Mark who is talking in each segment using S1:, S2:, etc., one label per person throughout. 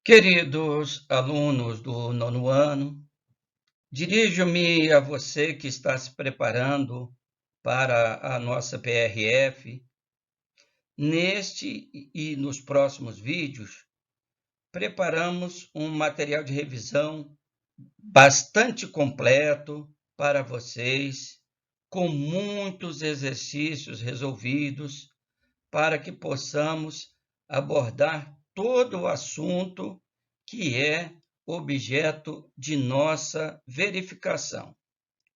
S1: Queridos alunos do nono ano, dirijo-me a você que está se preparando para a nossa PRF. Neste e nos próximos vídeos, preparamos um material de revisão bastante completo para vocês, com muitos exercícios resolvidos, para que possamos abordar todo o assunto que é objeto de nossa verificação.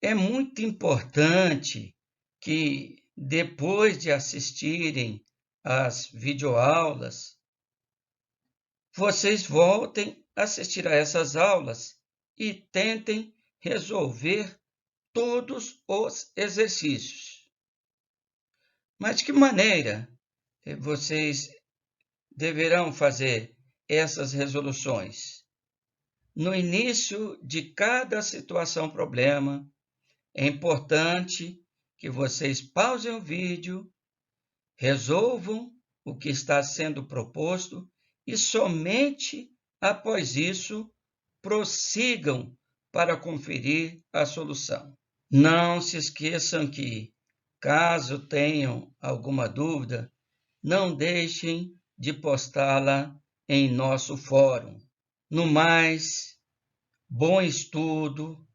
S1: É muito importante que, depois de assistirem às videoaulas, vocês voltem a assistir a essas aulas e tentem resolver todos os exercícios. Mas de que maneira vocês deverão fazer essas resoluções? No início de cada situação-problema, é importante que vocês pausem o vídeo, resolvam o que está sendo proposto e somente após isso prossigam para conferir a solução. Não se esqueçam que, caso tenham alguma dúvida, não deixem de postá-la em nosso fórum. No mais, bom estudo,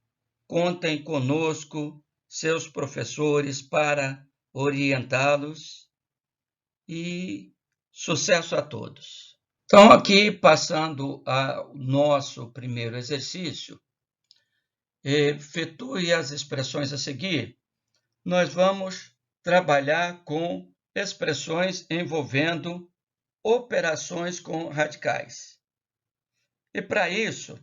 S1: contem conosco, seus professores, para orientá-los e sucesso a todos. Então, aqui, passando ao nosso primeiro exercício, efetue as expressões a seguir. Nós vamos trabalhar com expressões envolvendo operações com radicais. E para isso,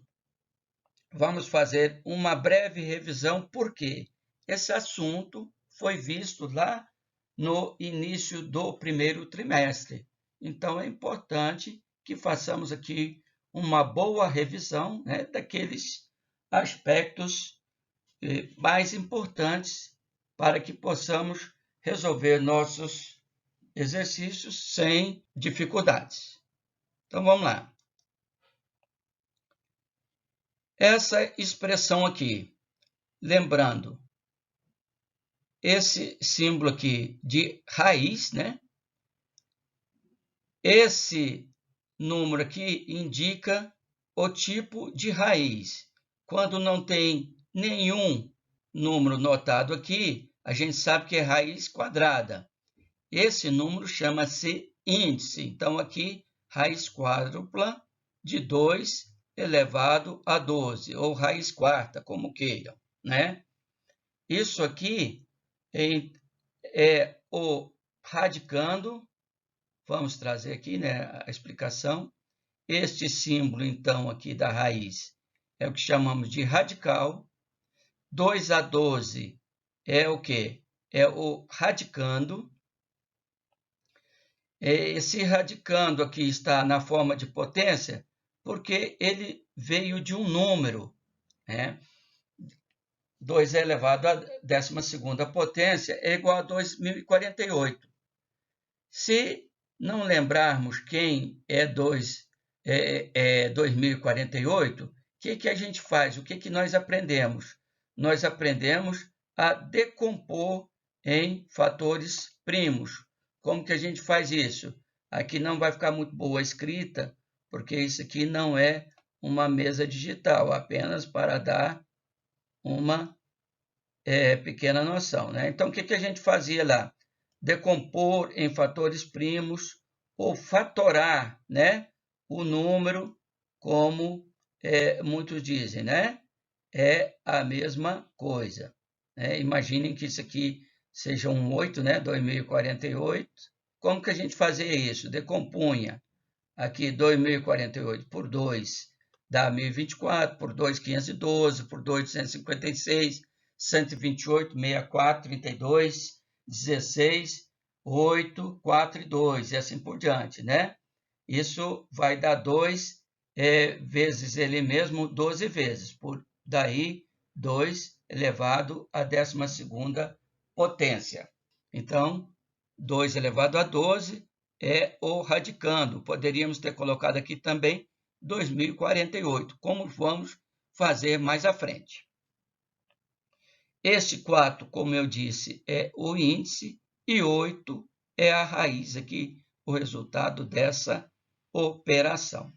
S1: vamos fazer uma breve revisão, porque esse assunto foi visto lá no início do primeiro trimestre. Então, é importante que façamos aqui uma boa revisão, né, daqueles aspectos mais importantes para que possamos resolver nossos exercícios sem dificuldades. Então, vamos lá. Essa expressão aqui, lembrando, esse símbolo aqui de raiz, né? Esse número aqui indica o tipo de raiz. Quando não tem nenhum número notado aqui, a gente sabe que é raiz quadrada. Esse número chama-se índice. Então, aqui, raiz quádrupla de 2 elevado a 12, ou raiz quarta, como queiram, né? Isso aqui é o radicando. Vamos trazer aqui, né, a explicação. Este símbolo, então, aqui da raiz é o que chamamos de radical. 2 a 12 é o quê? É o radicando. Esse radicando aqui está na forma de potência porque ele veio de um número, né? 2 elevado à 12ª potência é igual a 2048. Se não lembrarmos quem é 2048, o que a gente faz? O que nós aprendemos? Nós aprendemos a decompor em fatores primos. Como que a gente faz isso? Aqui não vai ficar muito boa a escrita, porque isso aqui não é uma mesa digital, apenas para dar uma pequena noção, né? Então, o que a gente fazia lá? Decompor em fatores primos ou fatorar, né, o número, como muitos dizem, né? É a mesma coisa, né? Imaginem que isso aqui seja um 8, né? 2048. Como que a gente fazia isso? Decompunha aqui 2048 por 2 dá 1024, por 2, 512, por 2, 256, 128, 64, 32, 16, 8, 4 e 2, e assim por diante, né? Isso vai dar 2 vezes ele mesmo 12 vezes, por daí 2 elevado à 12ª potência. Então, 2 elevado a 12 é o radicando. Poderíamos ter colocado aqui também 2048, como vamos fazer mais à frente. Este 4, como eu disse, é o índice, e 8 é a raiz aqui, o resultado dessa operação.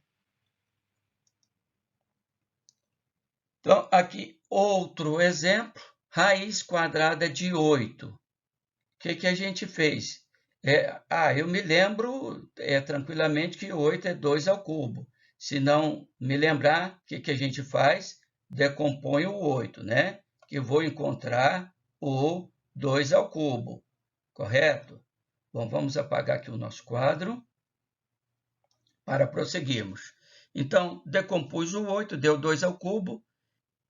S1: Então, aqui outro exemplo, raiz quadrada de 8. O que a gente fez? Eu me lembro tranquilamente que 8 é 2 ao cubo. Se não me lembrar, o que a gente faz? Decompõe o 8, né? Que vou encontrar o 2 ao cubo, correto? Bom, vamos apagar aqui o nosso quadro para prosseguirmos. Então, decompus o 8, deu 2 ao cubo.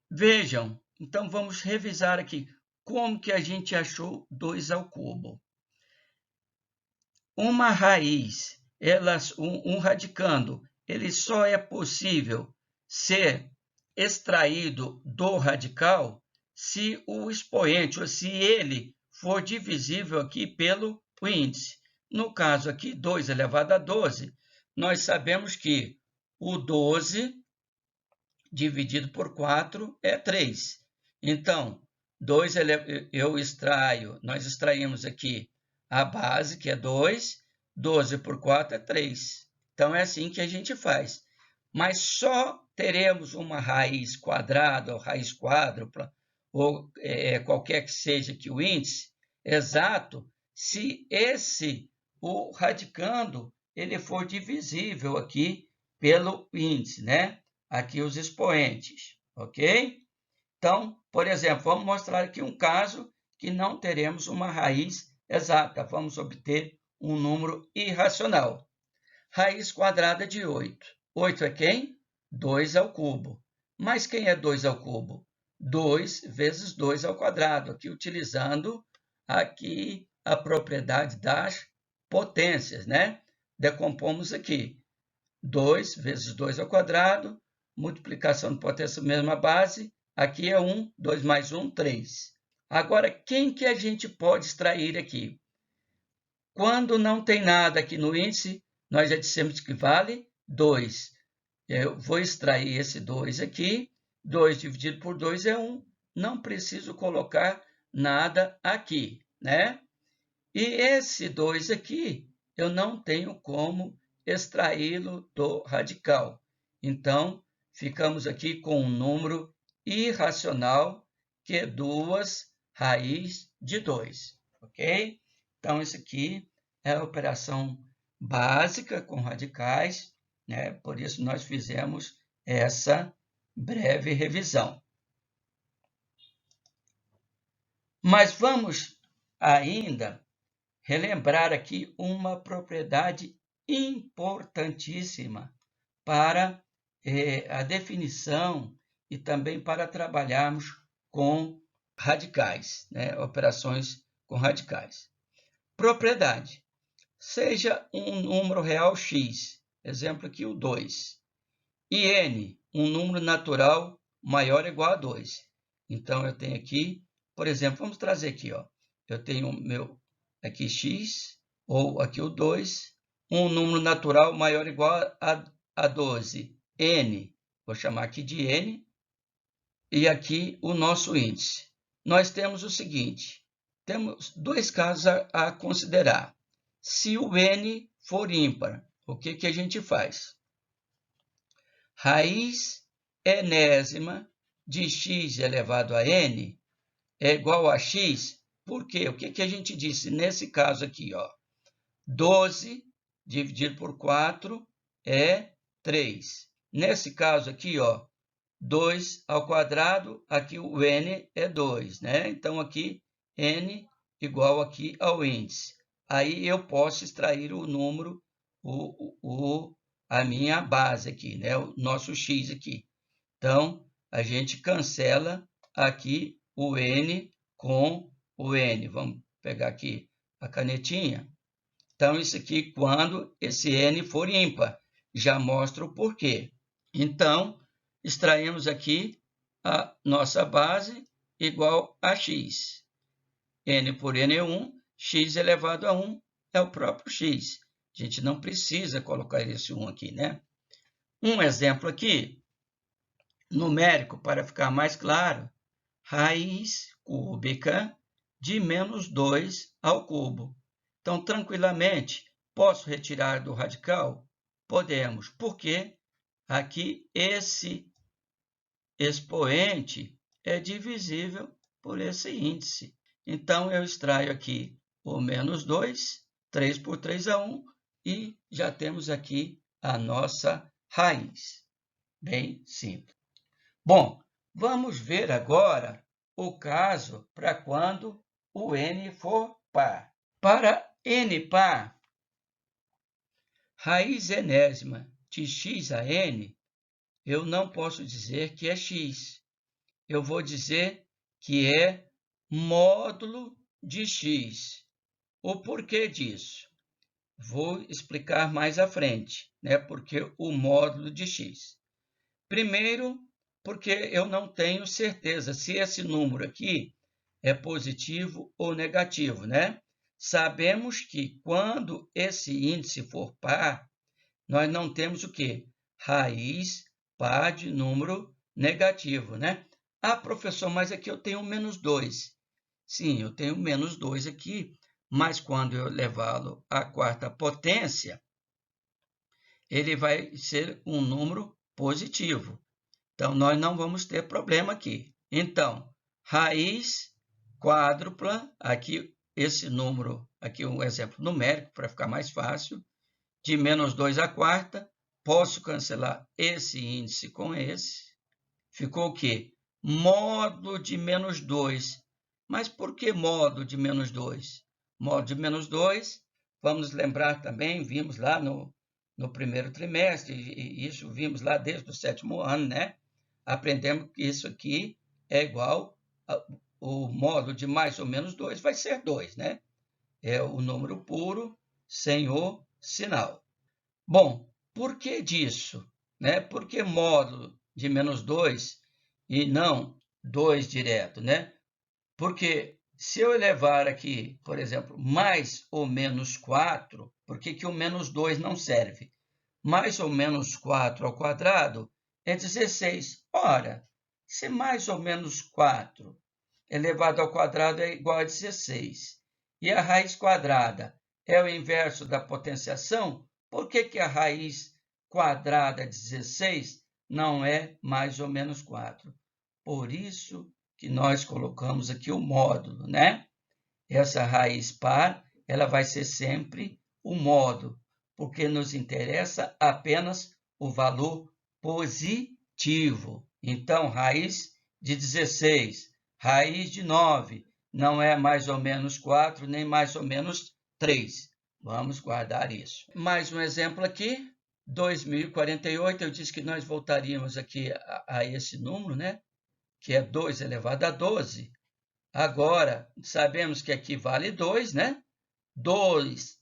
S1: Vejam, então vamos revisar aqui como que a gente achou 2 ao cubo. Uma raiz, um radicando, ele só é possível ser extraído do radical se o expoente, ou se ele for divisível aqui pelo índice. No caso aqui, 2 elevado a 12, nós sabemos que o 12 dividido por 4 é 3. Então, nós extraímos aqui a base, que é 2, 12 por 4 é 3. Então, é assim que a gente faz. Mas só teremos uma raiz quadrada, ou raiz quádrupla, ou qualquer que seja aqui o índice exato, se o radicando, ele for divisível aqui pelo índice, né? Aqui os expoentes, ok? Então, por exemplo, vamos mostrar aqui um caso que não teremos uma raiz exata. Vamos obter um número irracional. Raiz quadrada de 8. 8 é quem? 2 ao cubo. Mas quem é 2 ao cubo? 2 vezes 2 ao quadrado, aqui utilizando aqui a propriedade das potências, né? Decompomos aqui. 2 vezes 2 ao quadrado, multiplicação de potência mesma base, aqui é 1, 2 mais 1, 3. Agora, quem que a gente pode extrair aqui? Quando não tem nada aqui no índice, nós já dissemos que vale 2. Eu vou extrair esse 2 aqui, 2 dividido por 2 é 1, não preciso colocar nada aqui, né? E esse 2 aqui, eu não tenho como extraí-lo do radical. Então, ficamos aqui com um número irracional, que é 2 raiz de 2, ok? Então, isso aqui é a operação básica com radicais, né? Por isso, nós fizemos essa breve revisão. Mas vamos ainda relembrar aqui uma propriedade importantíssima para a definição e também para trabalharmos com radicais, né? Operações com radicais. Propriedade. Seja um número real x, exemplo aqui o 2, e n, um número natural maior ou igual a 2. Então, eu tenho aqui, por exemplo, vamos trazer aqui, ó, eu tenho o meu aqui x, ou aqui o 2, um número natural maior ou igual a 12, n, vou chamar aqui de n, e aqui o nosso índice. Nós temos o seguinte, temos dois casos a considerar. Se o n for ímpar, o que a gente faz? Raiz enésima de x elevado a n é igual a x. Por quê? O que a gente disse nesse caso aqui? Ó? 12 dividido por 4 é 3. Nesse caso aqui, ó, 2 ao quadrado, aqui o n é 2, né? Então, aqui, n igual aqui ao índice. Aí, eu posso extrair o número, a minha base aqui, né? O nosso x aqui. Então, a gente cancela aqui o n com o n. Vamos pegar aqui a canetinha. Então, isso aqui, quando esse n for ímpar, já mostra o porquê. Então, extraímos aqui a nossa base igual a x. N por n é 1, x elevado a 1 é o próprio x. A gente não precisa colocar esse 1 aqui, né? Um exemplo aqui, numérico, para ficar mais claro, raiz cúbica de menos 2 ao cubo. Então, tranquilamente, posso retirar do radical? Podemos, porque aqui esse expoente é divisível por esse índice. Então, eu extraio aqui o menos 2, 3 por 3 é 1, e já temos aqui a nossa raiz. Bem simples. Bom, vamos ver agora o caso para quando o n for par. Para n par, raiz enésima de x a n, eu não posso dizer que é x. Eu vou dizer que é módulo de x. O porquê disso? Vou explicar mais à frente, né? Porque o módulo de x. Primeiro, porque eu não tenho certeza se esse número aqui é positivo ou negativo, né? Sabemos que quando esse índice for par, nós não temos o quê? Raiz par de número negativo, né? Ah, professor, mas aqui eu tenho menos 2. Sim, eu tenho menos 2 aqui, mas quando eu levá-lo à quarta potência, ele vai ser um número positivo. Então, nós não vamos ter problema aqui. Então, raiz quádrupla, aqui esse número, aqui um exemplo numérico para ficar mais fácil, de menos 2 à quarta, posso cancelar esse índice com esse. Ficou o quê? Módulo de menos 2. Mas por que módulo de menos 2? Módulo de menos 2, vamos lembrar também, vimos lá no primeiro trimestre, e isso vimos lá desde o 7º ano, né? Aprendemos que isso aqui é igual o módulo de mais ou menos 2 vai ser 2, né? É o número puro sem o sinal. Bom, por que disso? Né? Por que módulo de menos 2 e não 2 direto? Né? Porque se eu elevar aqui, por exemplo, mais ou menos 4, por que o menos 2 não serve? Mais ou menos 4 ao quadrado é 16. Ora, se mais ou menos 4 elevado ao quadrado é igual a 16, e a raiz quadrada é o inverso da potenciação, por que a raiz quadrada 16 não é mais ou menos 4? Por isso que nós colocamos aqui o módulo, né? Essa raiz par, ela vai ser sempre o módulo, porque nos interessa apenas o valor positivo. Então, raiz de 16, raiz de 9, não é mais ou menos 4, nem mais ou menos 3. Vamos guardar isso. Mais um exemplo aqui, 2048, eu disse que nós voltaríamos aqui a esse número, né? Que é 2 elevado a 12. Agora, sabemos que aqui vale 2, né? 12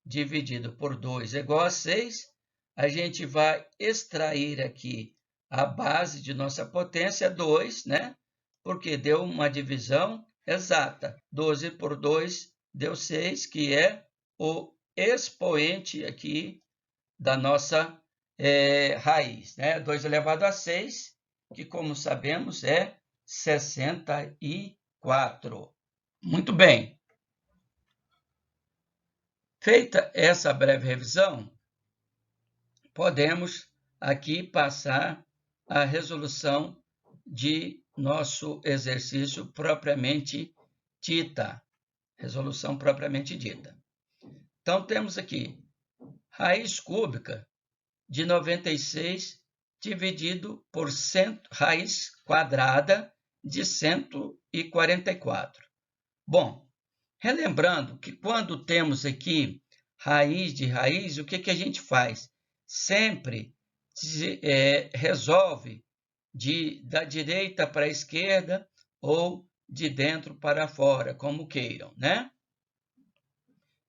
S1: dividido por 2 é igual a 6. A gente vai extrair aqui a base de nossa potência, 2, né? Porque deu uma divisão exata. 12 por 2 deu 6, que é o expoente aqui da nossa raiz, né? 2 elevado a 6, que, como sabemos, é 64. Muito bem. Feita essa breve revisão, podemos aqui passar a resolução de nosso exercício propriamente dita. Resolução propriamente dita. Então, temos aqui raiz cúbica de 96 dividido por raiz quadrada de 144. Bom, relembrando que quando temos aqui raiz de raiz, o que a gente faz? Sempre resolve da direita para a esquerda ou de dentro para fora, como queiram, né?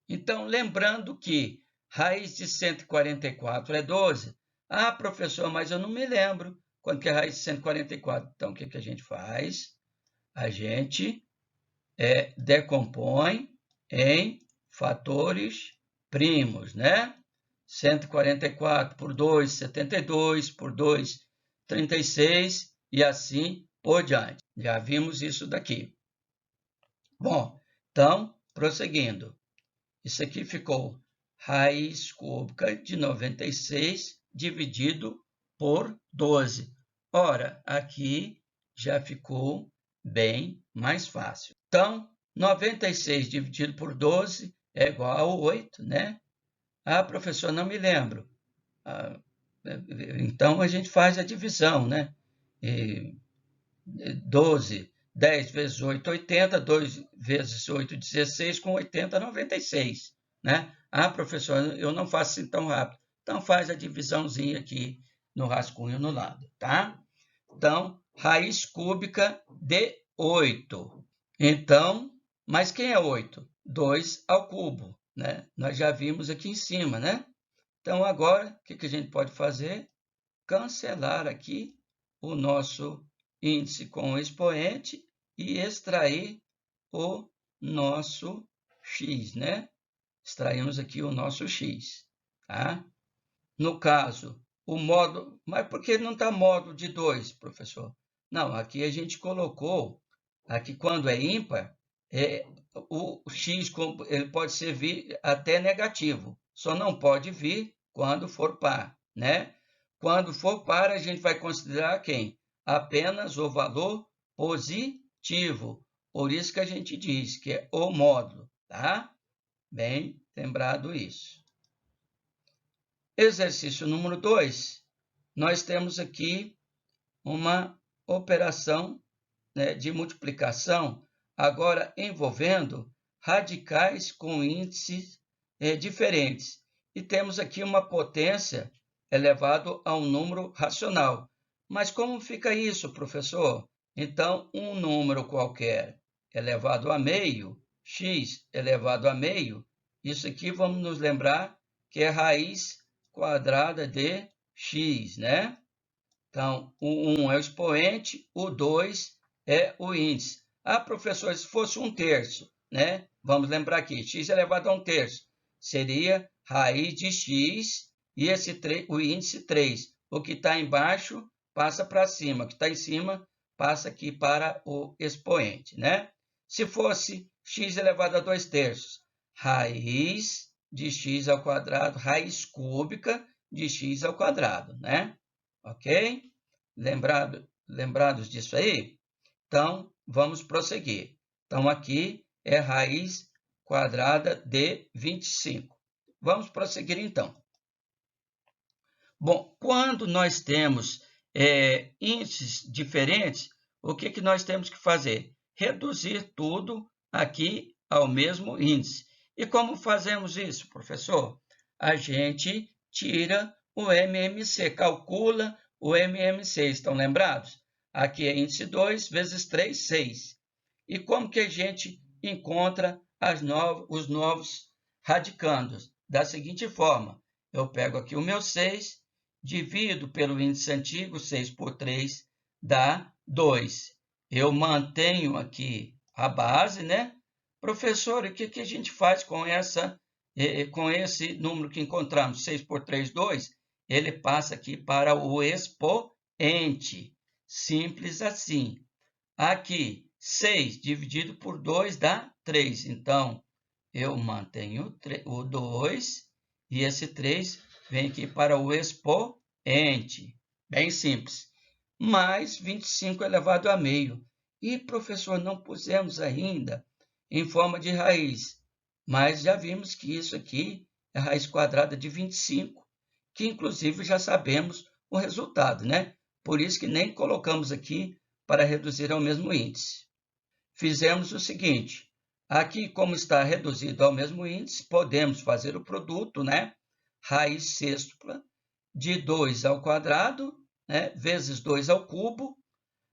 S1: Então, lembrando que raiz de 144 é 12. Ah, professor, mas eu não me lembro quanto que é raiz de 144. Então, o que a gente faz? A gente decompõe em fatores primos, né? 144 por 2, 72, por 2, 36, e assim por diante. Já vimos isso daqui. Bom, então, prosseguindo. Isso aqui ficou raiz cúbica de 96 dividido por 12. Ora, aqui já ficou bem mais fácil. Então, 96 dividido por 12 é igual a 8, né? Ah, professor, não me lembro. Então, a gente faz a divisão, né? 12, 10 vezes 8, 80, 2 vezes 8, 16, com 80, 96, né? Ah, professor, eu não faço assim tão rápido. Então, faz a divisãozinha aqui no rascunho no lado, tá? Então, raiz cúbica de 8. Então, mas quem é 8? 2 ao cubo, né? Nós já vimos aqui em cima, né? Então, agora, o que a gente pode fazer? Cancelar aqui o nosso índice com o expoente e extrair o nosso x, né? Extraímos aqui o nosso x, tá? No caso, o módulo... Mas por que não está módulo de 2, professor? Não, aqui a gente colocou, aqui quando é ímpar, o x ele pode ser até negativo, só não pode vir quando for par, né? Quando for par, a gente vai considerar quem? Apenas o valor positivo. Por isso que a gente diz que é o módulo, tá? Bem lembrado isso. Exercício número 2. Nós temos aqui uma operação, né, de multiplicação, agora envolvendo radicais com índices diferentes. E temos aqui uma potência elevado a um número racional. Mas como fica isso, professor? Então, um número qualquer elevado a meio, x elevado a meio, isso aqui vamos nos lembrar que é raiz quadrada de x, né? Então, o 1 é o expoente, o 2 é o índice. Ah, professor, se fosse 1/3, né? Vamos lembrar aqui, x elevado a 1/3 seria raiz de x e o índice 3. O que está embaixo passa para cima, o que está em cima passa aqui para o expoente, né? Se fosse x elevado a 2/3, raiz de x ao quadrado, raiz cúbica de x ao quadrado, né? Ok? Lembrados disso aí? Então, vamos prosseguir. Então, aqui é raiz quadrada de 25. Vamos prosseguir, então. Bom, quando nós temos índices diferentes, o que nós temos que fazer? Reduzir tudo aqui ao mesmo índice. E como fazemos isso, professor? A gente tira o MMC, calcula o MMC, estão lembrados? Aqui é índice 2 vezes 3, 6. E como que a gente encontra os novos radicandos? Da seguinte forma, eu pego aqui o meu 6, divido pelo índice antigo, 6 por 3 dá 2. Eu mantenho aqui a base, né? Professor, o que a gente faz com esse número que encontramos? 6 por 3, 2. Ele passa aqui para o expoente. Simples assim. Aqui, 6 dividido por 2 dá 3. Então, eu mantenho o 2 e esse 3 vem aqui para o expoente. Bem simples. Mais 25 elevado a meio. E, professor, não pusemos ainda em forma de raiz. Mas já vimos que isso aqui é raiz quadrada de 25, que inclusive já sabemos o resultado, né? Por isso que nem colocamos aqui para reduzir ao mesmo índice. Fizemos o seguinte. Aqui, como está reduzido ao mesmo índice, podemos fazer o produto, né? Raiz sextupla de 2 ao quadrado, né? Vezes 2 ao cubo,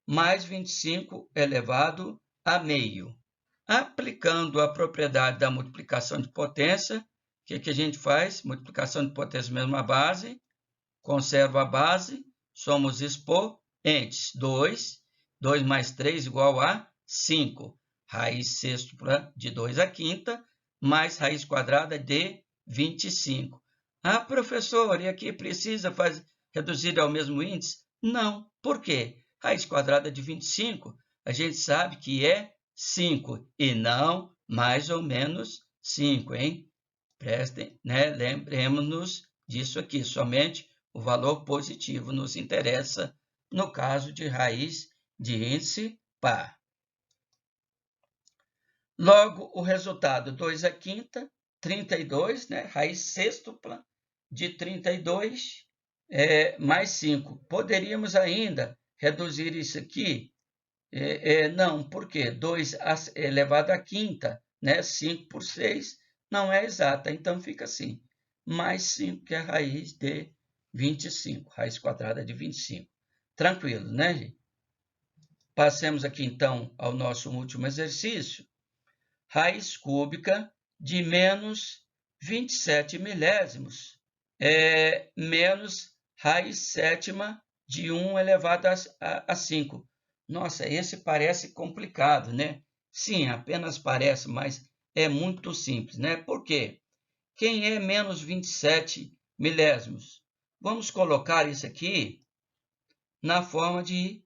S1: mais 25 elevado a meio. Aplicando a propriedade da multiplicação de potência, o que a gente faz? Multiplicação de potência mesma base, conserva a base, somos expoentes. 2 mais 3 igual a 5. Raiz sextupla de 2 à quinta, mais raiz quadrada de 25. Ah, professor, e aqui precisa reduzir ao mesmo índice? Não. Por quê? Raiz quadrada de 25, a gente sabe que é 5 e não mais ou menos 5, hein? Prestem, né? Lembremos-nos disso aqui. Somente o valor positivo nos interessa no caso de raiz de índice par. Logo, o resultado 2 à quinta, 32, né? Raiz sextupla de 32 mais 5. Poderíamos ainda reduzir isso aqui? Não, por quê? 2 elevado à quinta, né? 5 por 6 não é exata, então fica assim. Mais 5, que é a raiz de 25, raiz quadrada de 25. Tranquilo, né, gente? Passemos aqui, então, ao nosso último exercício. Raiz cúbica de menos 27 milésimos menos raiz sétima de 1 elevado a 5. Nossa, esse parece complicado, né? Sim, apenas parece, mas é muito simples, né? Por quê? Quem é menos 27 milésimos? Vamos colocar isso aqui na forma de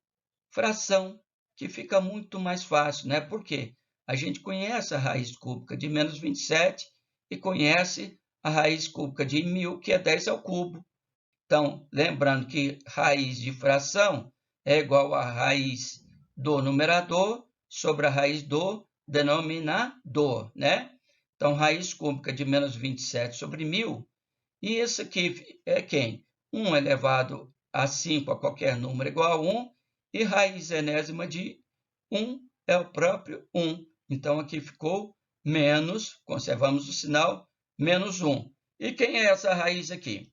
S1: fração, que fica muito mais fácil, né? Por quê? A gente conhece a raiz cúbica de menos 27 e conhece a raiz cúbica de 1000, que é 10 ao cubo. Então, lembrando que raiz de fração é igual a raiz do numerador sobre a raiz do denominador, né? Então, raiz cúbica de menos 27 sobre 1000. E isso aqui é quem? 1 elevado a 5 a qualquer número igual a 1. E raiz enésima de 1 é o próprio 1. Então, aqui ficou menos, conservamos o sinal, menos 1. E quem é essa raiz aqui?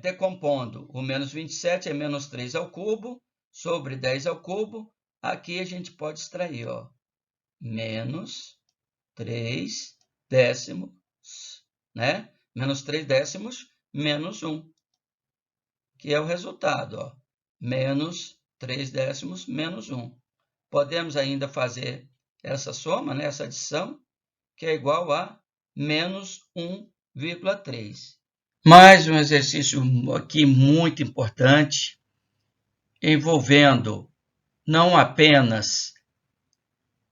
S1: Decompondo o menos 27 é menos 3 ao cubo, sobre 10 ao cubo. Aqui a gente pode extrair, ó, menos 3 décimos, né? Menos 3 décimos, menos 1, que é o resultado, ó, menos 3 décimos, menos 1. Podemos ainda fazer essa soma, né, essa adição, que é igual a menos 1,3. Mais um exercício aqui muito importante, envolvendo não apenas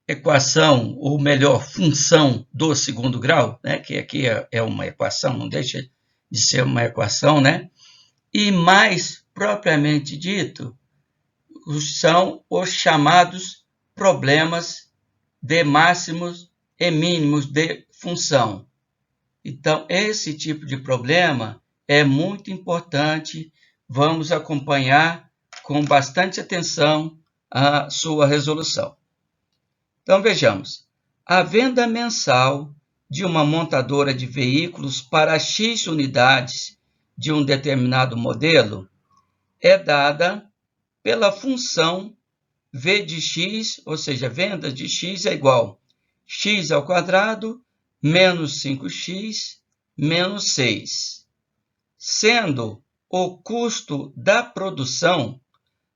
S1: equação, ou melhor, função do segundo grau, né, que aqui é uma equação, não deixa de ser uma equação, né? E mais propriamente dito, são os chamados problemas de máximos e mínimos de função. Então, esse tipo de problema é muito importante. Vamos acompanhar com bastante atenção a sua resolução. Então, vejamos. A venda mensal de uma montadora de veículos para X unidades de um determinado modelo é dada pela função V de x, ou seja, venda de x é igual a x ao quadrado menos 5x menos 6, sendo o custo da produção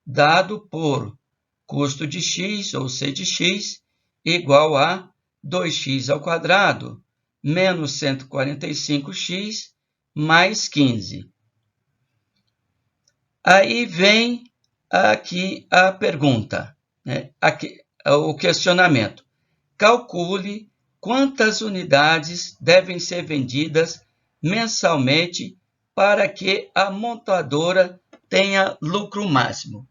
S1: dado por custo de x, ou C de x, igual a 2x ao quadrado menos 145x mais 15. Aí vem aqui a pergunta, né? Aqui, o questionamento. Calcule quantas unidades devem ser vendidas mensalmente para que a montadora tenha lucro máximo.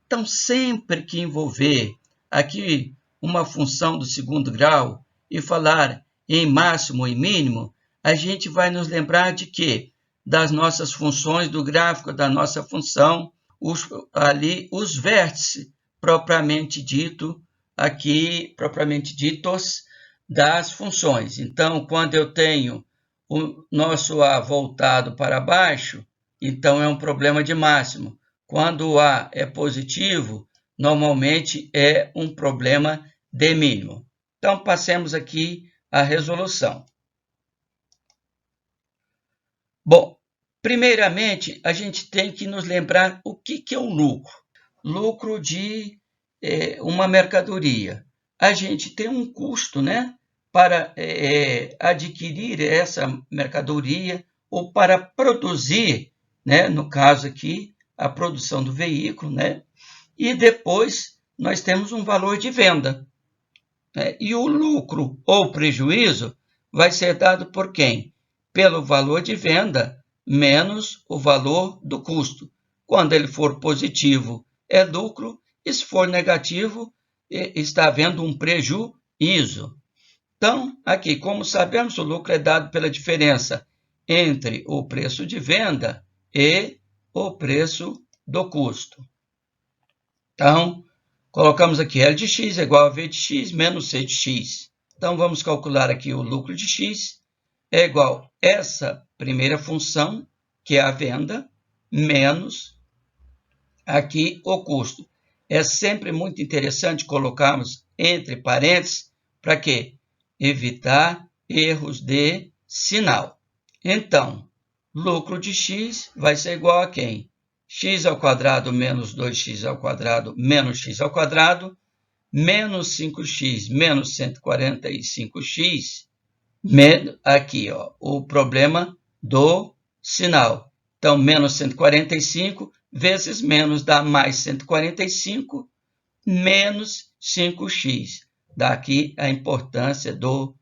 S1: Então, sempre que envolver aqui uma função do segundo grau e falar em máximo e mínimo, a gente vai nos lembrar de quê? Das nossas funções, do gráfico da nossa função, os vértices propriamente dito, aqui propriamente ditos das funções. Então, quando eu tenho o nosso A voltado para baixo, então é um problema de máximo. Quando o A é positivo, normalmente é um problema de mínimo. Então, passemos aqui a resolução. Bom, primeiramente, a gente tem que nos lembrar o que é o lucro. Lucro de uma mercadoria. A gente tem um custo, né, para adquirir essa mercadoria ou para produzir, né, no caso aqui, a produção do veículo, né, e depois nós temos um valor de venda. Né, e o lucro ou prejuízo vai ser dado por quem? Pelo valor de venda menos o valor do custo. Quando ele for positivo, é lucro, e se for negativo, está havendo um prejuízo. Então, aqui, como sabemos, o lucro é dado pela diferença entre o preço de venda e o preço do custo. Então, colocamos aqui L de x é igual a V de x menos C de x. Então, vamos calcular aqui o lucro de x é igual a essa primeira função, que é a venda, menos aqui o custo. É sempre muito interessante colocarmos entre parênteses para quê? Evitar erros de sinal. Então, lucro de x vai ser igual a quem? X ao quadrado menos 2x ao quadrado menos x ao quadrado, menos 5x menos 145x, aqui, ó, o problema do sinal. Então, menos 145 vezes menos dá mais 145, menos 5x. Daqui a importância do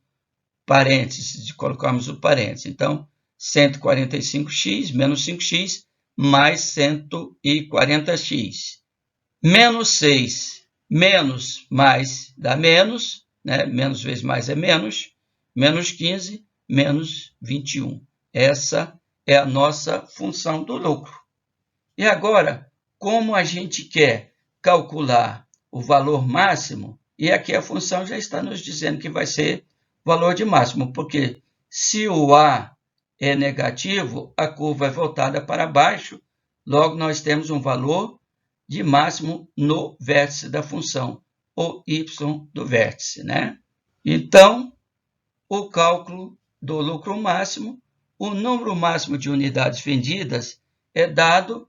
S1: parênteses, de colocarmos o parênteses. Então, 145x menos 5x mais 140x. Menos 6, menos mais dá menos, né? Menos vezes mais é menos, menos 15, menos 21. Essa é a nossa função do lucro. E agora, como a gente quer calcular o valor máximo, e aqui a função já está nos dizendo que vai ser valor de máximo, porque se o A é negativo, a curva é voltada para baixo, logo nós temos um valor de máximo no vértice da função, o y do vértice, né? Então, o cálculo do lucro máximo, o número máximo de unidades vendidas é dado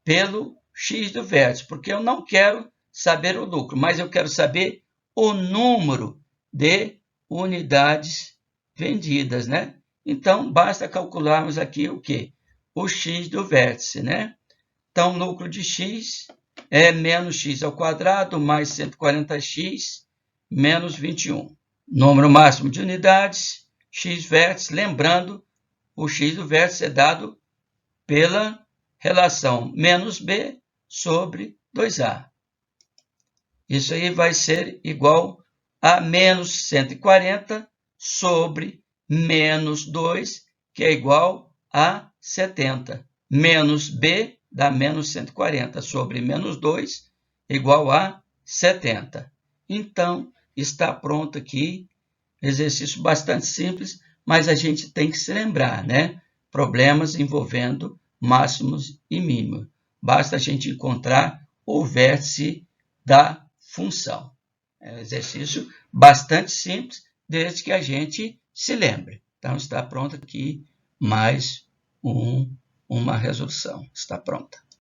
S1: pelo x do vértice, porque eu não quero saber o lucro, mas eu quero saber o número de unidades vendidas, né? Então, basta calcularmos aqui o quê? O x do vértice, né? Então, o lucro de x é menos x ao quadrado mais 140x menos 21. Número máximo de unidades, x vértice, lembrando, o x do vértice é dado pela relação menos b sobre 2a. Isso aí vai ser igual a menos 140 sobre menos 2, que é igual a 70. Menos b dá menos 140 sobre menos 2, igual a 70. Então, está pronto aqui, exercício bastante simples, mas a gente tem que se lembrar, né? Problemas envolvendo máximos e mínimos. Basta a gente encontrar o vértice da função. É um exercício bastante simples, desde que a gente se lembre. Então, está pronto aqui mais uma resolução. Está pronta.